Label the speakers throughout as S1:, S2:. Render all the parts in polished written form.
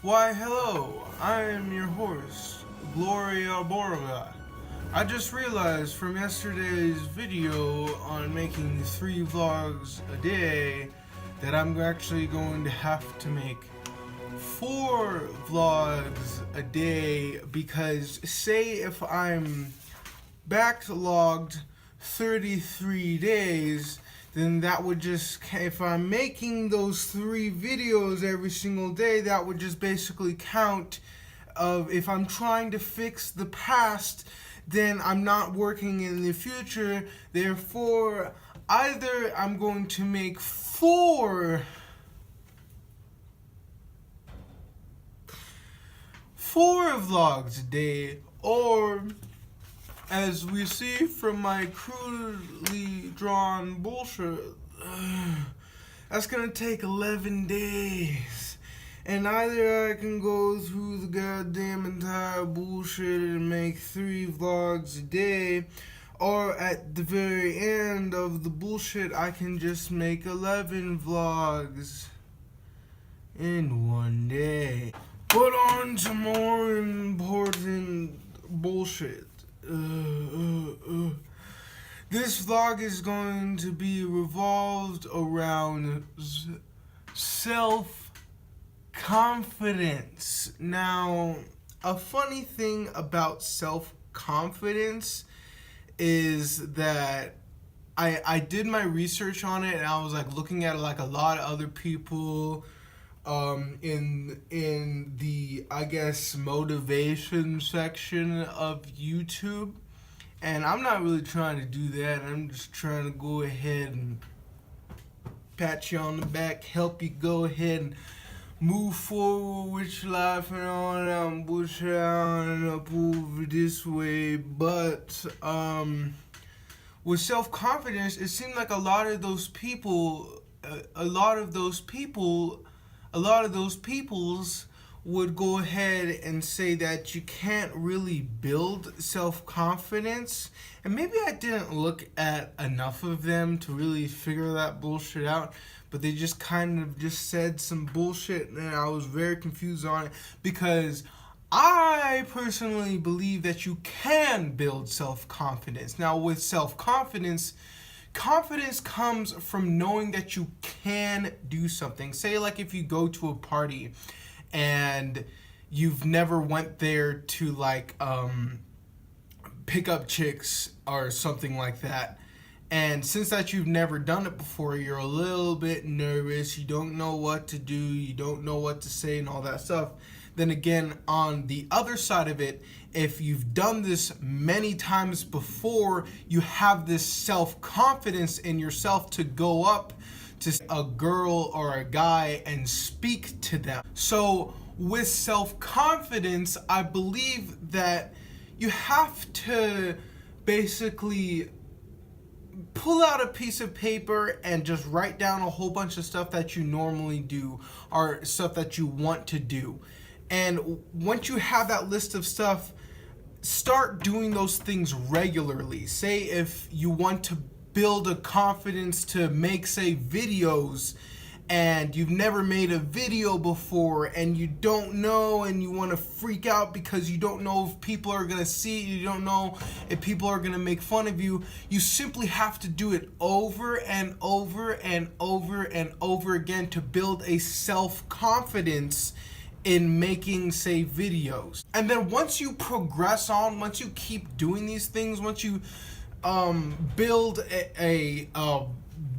S1: Why, hello, I am your host, Gloria Borga. I just realized from yesterday's video on making 3 vlogs a day that I'm actually going to have to make 4 vlogs a day because say if I'm backlogged 33 days, then that would just, if I'm making those 3 videos every single day, that would just basically count of if I'm trying to fix the past, then I'm not working in the future. Therefore, either I'm going to make 4 vlogs a day, or as we see from my crudely drawn bullshit, that's gonna take 11 days. And either I can go through the goddamn entire bullshit and make 3 vlogs a day, or at the very end of the bullshit, I can just make 11 vlogs in one day. But on to more important bullshit. This vlog is going to be revolved around self-confidence. Now, a funny thing about self-confidence is that I did my research on it, and I was like looking at like a lot of other people in the, I guess, motivation section of YouTube, and I'm not really trying to do that. I'm just trying to go ahead and pat you on the back, help you go ahead and move forward with your life and all that bullshit on and up over this way. But with self-confidence, it seemed like a lot of those peoples would go ahead and say that you can't really build self-confidence. And maybe I didn't look at enough of them to really figure that bullshit out, but they just kind of just said some bullshit, and I was very confused on it, because I personally believe that you can build self-confidence. Now, with self-confidence, confidence comes from knowing that you can do something. Say like if you go to a party and you've never went there to like pick up chicks or something like that, and since that you've never done it before, you're a little bit nervous, you don't know what to do, you don't know what to say and all that stuff. Then again, on the other side of it, if you've done this many times before, you have this self-confidence in yourself to go up to a girl or a guy and speak to them. So with self-confidence, I believe that you have to basically pull out a piece of paper and just write down a whole bunch of stuff that you normally do or stuff that you want to do. And once you have that list of stuff, start doing those things regularly. Say if you want to build a confidence to make, say, videos, and you've never made a video before and you don't know and you want to freak out because you don't know if people are going to see it, you don't know if people are going to make fun of you, you simply have to do it over and over and over and over again to build a self-confidence in making, say, videos. And then once you progress on, once you keep doing these things, once you build a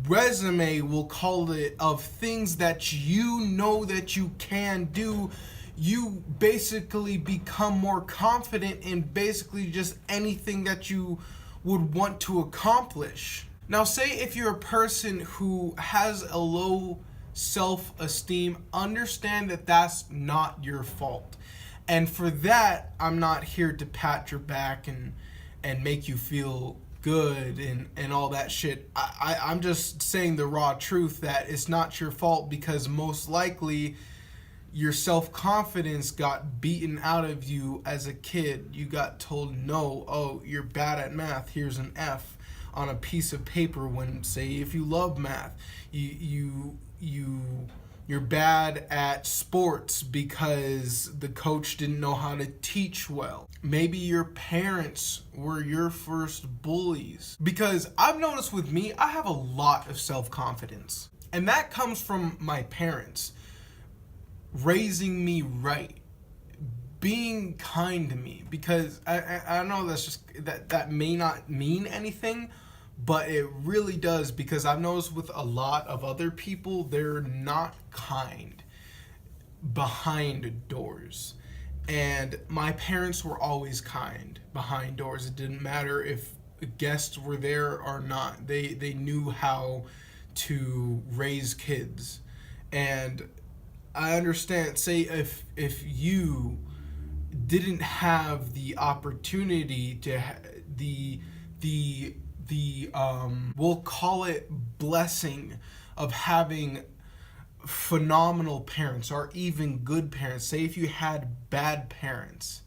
S1: resume, we'll call it, of things that you know that you can do, you basically become more confident in basically just anything that you would want to accomplish. Now, say if you're a person who has a low self-esteem, understand that that's not your fault. And for that, I'm not here to pat your back and make you feel good and all that shit. I'm just saying the raw truth that it's not your fault, because most likely your self-confidence got beaten out of you as a kid. You got told, no, oh, you're bad at math, here's an F on a piece of paper, when, say, if you love math, you You're bad at sports because the coach didn't know how to teach well. Maybe your parents were your first bullies. Because I've noticed with me, I have a lot of self-confidence. And that comes from my parents raising me right, being kind to me. Because I know that's just, that may not mean anything, but it really does, because I've noticed with a lot of other people, they're not kind behind doors. And my parents were always kind behind doors. It didn't matter if guests were there or not. They knew how to raise kids. And I understand, say if you didn't have the opportunity to we'll call it blessing of having phenomenal parents or even good parents. Say if you had bad parents,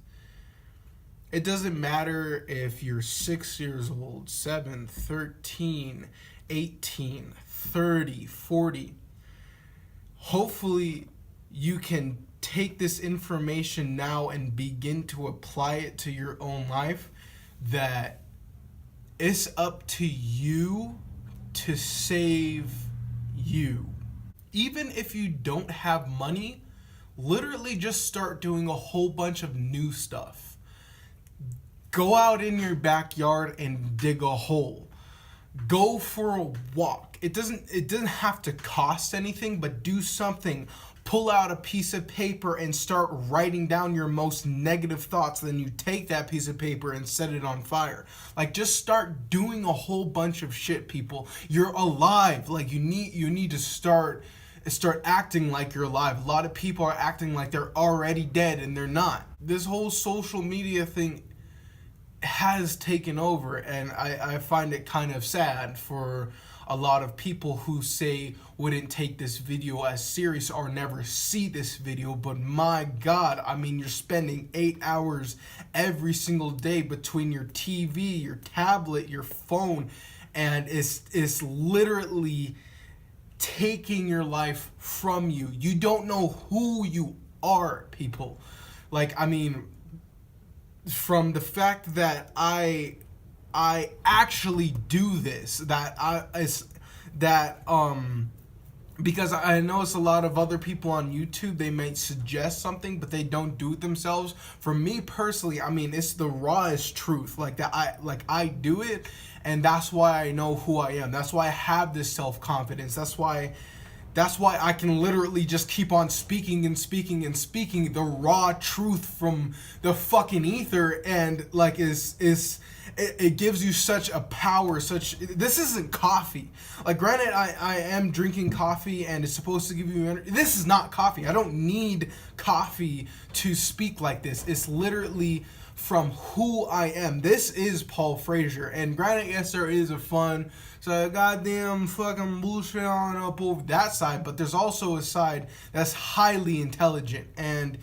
S1: it doesn't matter if you're 6 years old, 7, 13, 18, 30, 40. Hopefully you can take this information now and begin to apply it to your own life, that it's up to you to save you. Even if you don't have money, literally just start doing a whole bunch of new stuff. Go out in your backyard and dig a hole. Go for a walk. It doesn't have to cost anything, but do something. Pull out a piece of paper and start writing down your most negative thoughts. Then you take that piece of paper and set it on fire. Like, just start doing a whole bunch of shit, people. You're alive. Like, you need to start acting like you're alive. A lot of people are acting like they're already dead, and they're not. This whole social media thing has taken over, and I find it kind of sad for a lot of people who say wouldn't take this video as serious or never see this video. But my God, I mean, you're spending 8 hours every single day between your TV, your tablet, your phone, and it's literally taking your life from you. You don't know who you are, people. Like, I mean, from the fact that I actually do this, because I notice a lot of other people on YouTube, they might suggest something, but they don't do it themselves. For me personally, I mean, it's the rawest truth. Like that, I do it, and that's why I know who I am. That's why I have this self-confidence. That's why I can literally just keep on speaking and speaking and speaking the raw truth from the fucking ether, and like it gives you such a power. This isn't coffee. Like, granted, I am drinking coffee and it's supposed to give you energy. This is not coffee. I don't need coffee to speak like this. It's literally from who I am. This is Paul Frazier. And granted, yes, there is a fun, so goddamn fucking bullshit on up over that side, but there's also a side that's highly intelligent, and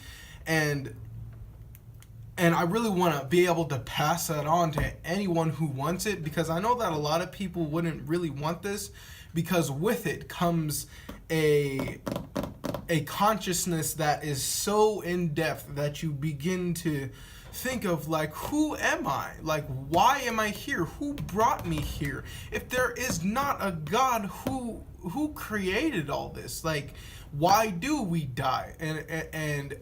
S1: I really want to be able to pass that on to anyone who wants it, because I know that a lot of people wouldn't really want this, because with it comes a consciousness that is so in-depth that you begin to think of, like, who am I? Like, why am I here? Who brought me here? If there is not a God, who created all this? Like, why do we die? And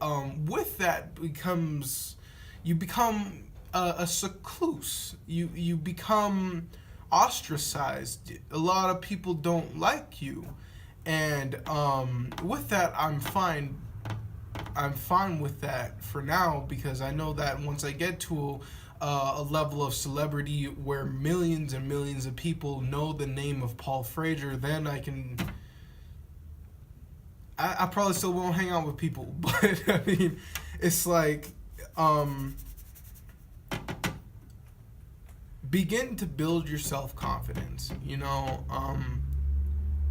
S1: with that becomes, you become a secluse. You become ostracized. A lot of people don't like you, and with that, I'm fine with that for now, because I know that once I get to a level of celebrity where millions and millions of people know the name of Paul Frazier, then I probably still won't hang out with people, but I mean, it's like, begin to build your self-confidence, you know,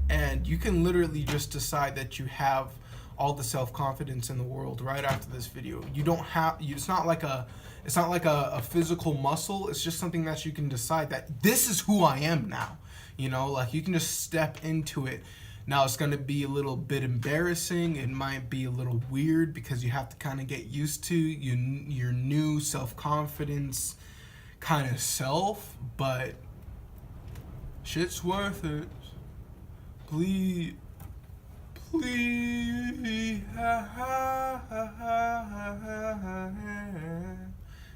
S1: and you can literally just decide that you have all the self-confidence in the world right after this video. You don't have, it's not like a physical muscle. It's just something that you can decide that this is who I am now, you know, like you can just step into it Now it's going to be a little bit embarrassing. It might be a little weird because you have to kind of get used to your new self-confidence kind of self, but shit's worth it. Please.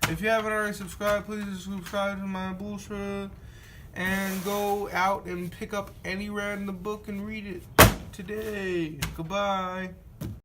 S1: If you haven't already subscribed, please subscribe to my bullshit. And go out and pick up any random book and read it today. Goodbye.